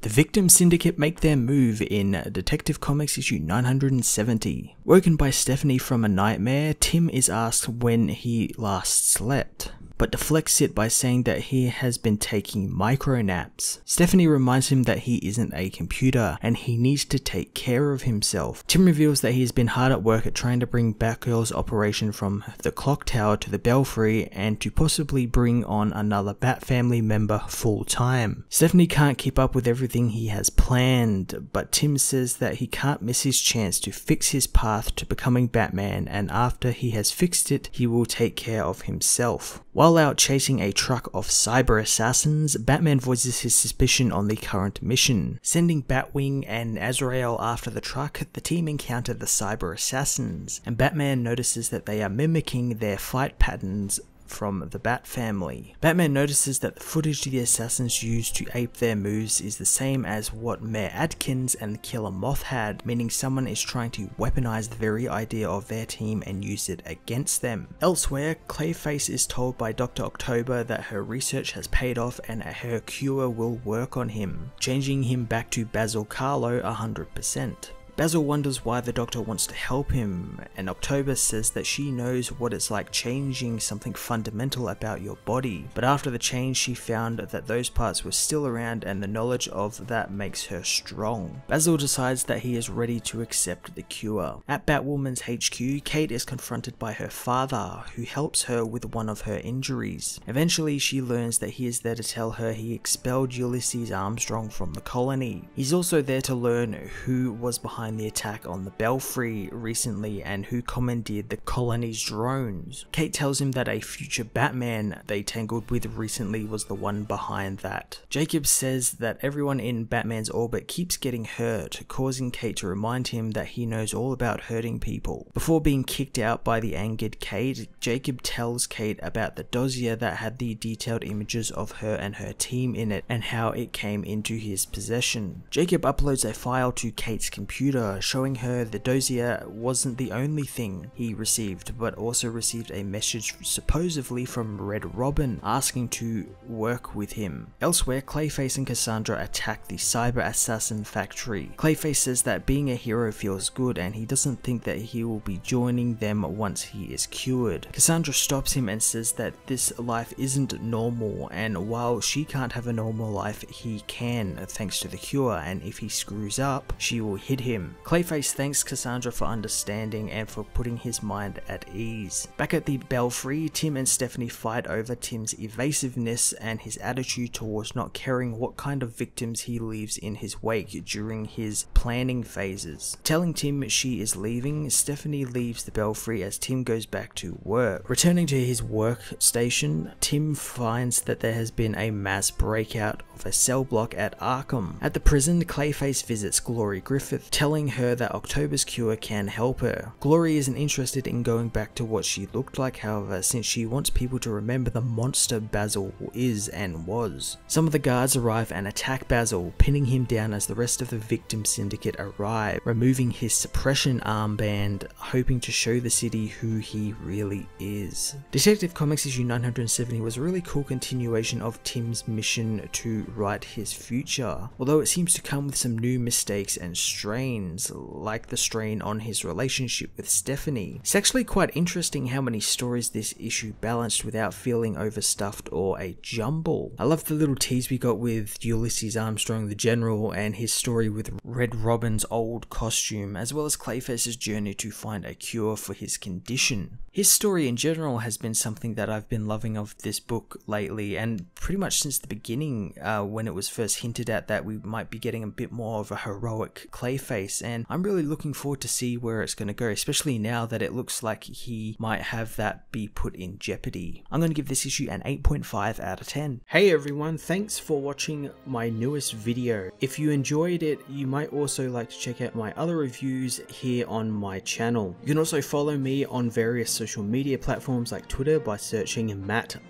The Victim Syndicate make their move in Detective Comics issue 970. Woken by Stephanie from a nightmare, Tim is asked when he last slept, but deflects it by saying that he has been taking micro naps. Stephanie reminds him that he isn't a computer and he needs to take care of himself. Tim reveals that he has been hard at work at trying to bring Batgirl's operation from the clock tower to the Belfry and to possibly bring on another Bat family member full time. Stephanie can't keep up with everything he has planned, but Tim says that he can't miss his chance to fix his path to becoming Batman, and after he has fixed it, he will take care of himself. While out chasing a truck of cyber assassins, Batman voices his suspicion on the current mission. Sending Batwing and Azrael after the truck, the team encounter the cyber assassins, and Batman notices that they are mimicking their fight patterns from the Bat family. Batman notices that the footage the assassins used to ape their moves is the same as what Mayor Adkins and the Killer Moth had, meaning someone is trying to weaponize the very idea of their team and use it against them. Elsewhere, Clayface is told by Dr. October that her research has paid off and her cure will work on him, changing him back to Basil Carlo 100%. Basil wonders why the doctor wants to help him, and October says that she knows what it's like changing something fundamental about your body, but after the change she found that those parts were still around and the knowledge of that makes her strong. Basil decides that he is ready to accept the cure. At Batwoman's HQ, Kate is confronted by her father, who helps her with one of her injuries. Eventually she learns that he is there to tell her he expelled Ulysses Armstrong from the colony. He's also there to learn who was behind the attack on the Belfry recently and who commandeered the colony's drones. Kate tells him that a future Batman they tangled with recently was the one behind that. Jacob says that everyone in Batman's orbit keeps getting hurt, causing Kate to remind him that he knows all about hurting people. Before being kicked out by the angered Kate, Jacob tells Kate about the dossier that had the detailed images of her and her team in it and how it came into his possession. Jacob uploads a file to Kate's computer showing her the dossier wasn't the only thing he received, but also received a message supposedly from Red Robin asking to work with him. Elsewhere, Clayface and Cassandra attack the cyber assassin factory. Clayface says that being a hero feels good and he doesn't think that he will be joining them once he is cured. Cassandra stops him and says that this life isn't normal, and while she can't have a normal life, he can thanks to the cure, and if he screws up, she will hit him. Clayface thanks Cassandra for understanding and for putting his mind at ease. Back at the Belfry, Tim and Stephanie fight over Tim's evasiveness and his attitude towards not caring what kind of victims he leaves in his wake during his planning phases. Telling Tim she is leaving, Stephanie leaves the Belfry as Tim goes back to work. Returning to his workstation, Tim finds that there has been a mass breakout of a cell block at Arkham. At the prison, Clayface visits Glory Griffith, telling her that October's cure can help her. Glory isn't interested in going back to what she looked like, however, since she wants people to remember the monster Basil is and was. Some of the guards arrive and attack Basil, pinning him down as the rest of the Victim Syndicate arrive, removing his suppression armband, hoping to show the city who he really is. Detective Comics issue 970 was a really cool continuation of Tim's mission to write his future, although it seems to come with some new mistakes and strains, like the strain on his relationship with Stephanie. It's actually quite interesting how many stories this issue balanced without feeling overstuffed or a jumble. I love the little tease we got with Ulysses Armstrong the General and his story with Red Robin's old costume, as well as Clayface's journey to find a cure for his condition. His story in general has been something that I've been loving of this book lately, and pretty much since the beginning when it was first hinted at that we might be getting a bit more of a heroic Clayface, and I'm really looking forward to see where it's going to go, especially now that it looks like he might have that be put in jeopardy. I'm going to give this issue an 8.5 out of 10. Hey everyone, thanks for watching my newest video. If you enjoyed it, you might also like to check out my other reviews here on my channel. You can also follow me on various social media platforms like Twitter by searching Matt_FOS,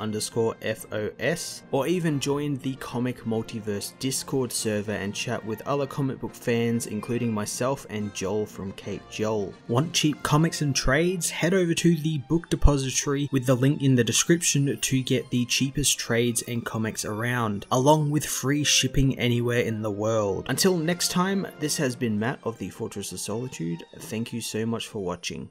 or even join the Comic Multiverse Discord server and chat with other comic book fans, including my myself and Joel from Cape Joel. Want cheap comics and trades? Head over to the book depository with the link in the description to get the cheapest trades and comics around, along with free shipping anywhere in the world. Until next time, this has been Matt of the Fortress of Solitude. Thank you so much for watching.